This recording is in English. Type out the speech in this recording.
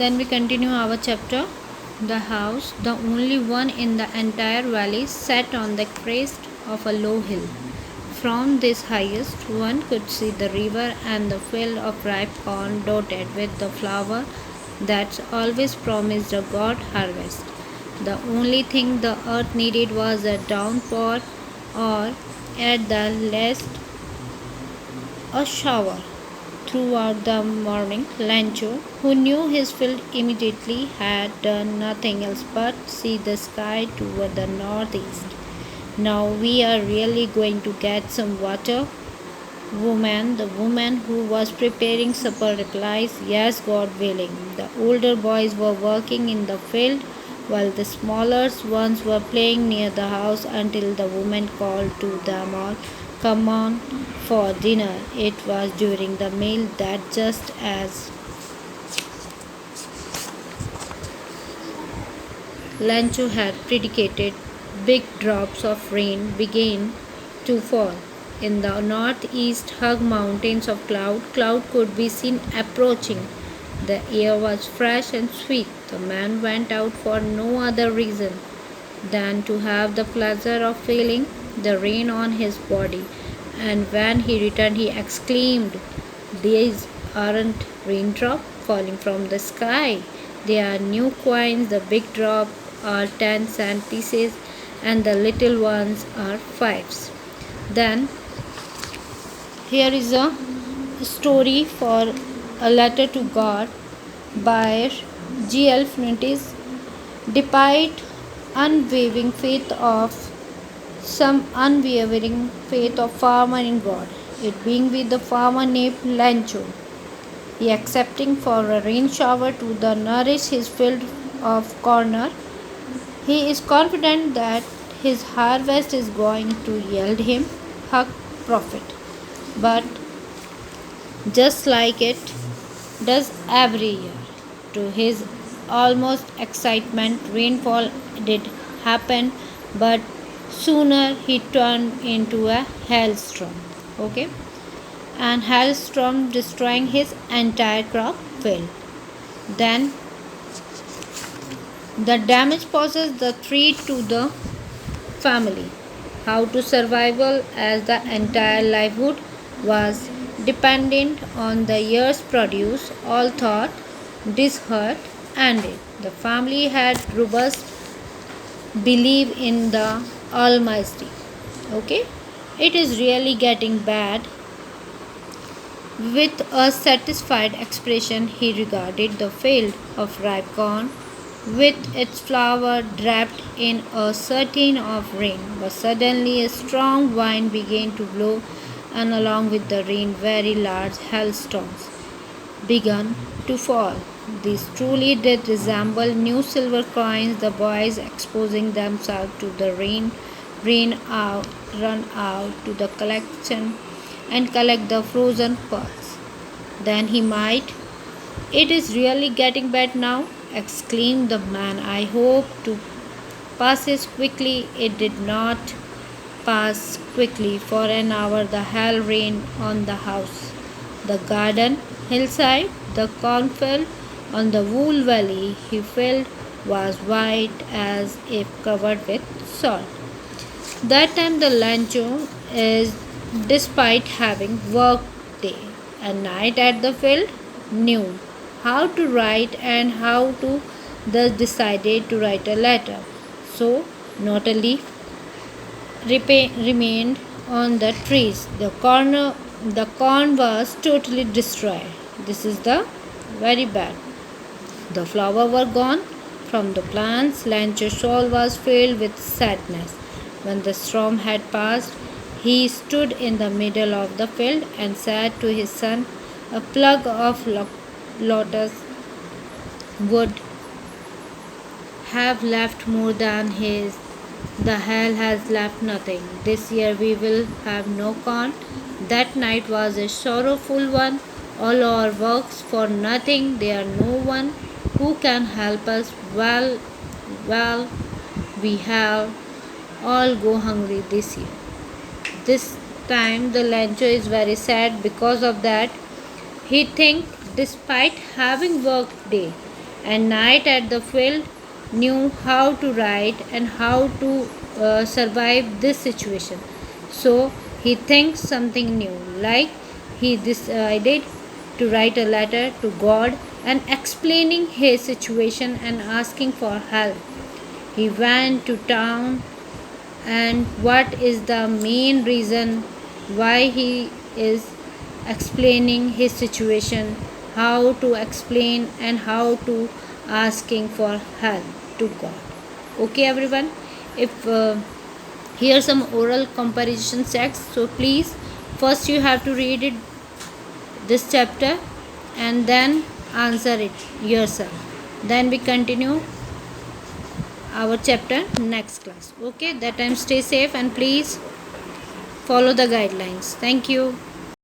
Then we continue our chapter. The house, the only one in the entire valley, sat on the crest of a low hill. From this highest, one could see the river and the field of ripe corn dotted with the flower that always promised a God harvest. The only thing the earth needed was a downpour, or at the least a shower. Throughout the morning, Lancho, who knew his field immediately, had done nothing else but see the sky toward the northeast. Now we are really going to get some water. The woman who was preparing supper, replies, Yes, God willing. The older boys were working in the field while the smaller ones were playing near the house until the woman called to them all, Come on for dinner. It was during the meal that just as Lancho had predicated, big drops of rain began to fall. In the northeast hug mountains of cloud could be seen approaching. The air was fresh and sweet. The man went out for no other reason than to have the pleasure of feeling the rain on his body. And when he returned, he exclaimed, These aren't raindrops falling from the sky. They are new coins. The big drop are 10-cent pieces and the little ones are fives. Then here is a story for a letter to God by G.L. Fuentes. Despite some unwavering faith of farmer in God, it being with the farmer named Lancho, he accepting for a rain shower to the nourish his field of corn. He is confident that his harvest is going to yield him a profit. But just like it does every year, to his almost excitement, rainfall did happen, but sooner he turned into a hailstorm. Okay, and hailstorm destroying his entire crop field. Then the damage poses the threat to the family. How to survival as the entire livelihood was dependent on the year's produce, all thought this hurt ended. The family had robust belief in the Almighty. Okay, it is really getting bad. With a satisfied expression, he regarded the field of ripe corn with its flower draped in a curtain of rain. But suddenly a strong wind began to blow, and along with the rain, very large hailstones began to fall. These truly did resemble new silver coins, the boys exposing themselves to the run out to the collection and collect the frozen pearls. Then he might. It is really getting bad now, exclaimed the man. I hope to passes quickly. It did not pass quickly. For an hour the hail rained on the house, the garden, hillside, the cornfield, on the wool valley he felt was white as if covered with salt. That time the Lancho is, despite having worked day and night at the field, knew how to write and how to thus decided to write a letter. So not a leaf remained on the trees. The corn was totally destroyed. This is the very bad. The flowers were gone from the plants. Lancho's soul was filled with sadness. When the storm had passed, he stood in the middle of the field and said to his son, A plug of lotus would have left more than his. The hail has left nothing. This year we will have no corn. That night was a sorrowful one. All our works for nothing. There are no one who can help us. Well, we have all go hungry this year. This time the Lancho is very sad because of that. He think despite having worked day and Knight at the field knew how to write and how to survive this situation. So he thinks something new, like he decided to write a letter to God and explaining his situation and asking for help. He went to town, and what is the main reason why he is explaining his situation, how to explain and how to asking for help to God. Okay everyone, if here some oral comparison text, so please first you have to read it this chapter and then answer it yourself, then we continue our chapter next class. Okay, that time stay safe and please follow the guidelines. Thank you.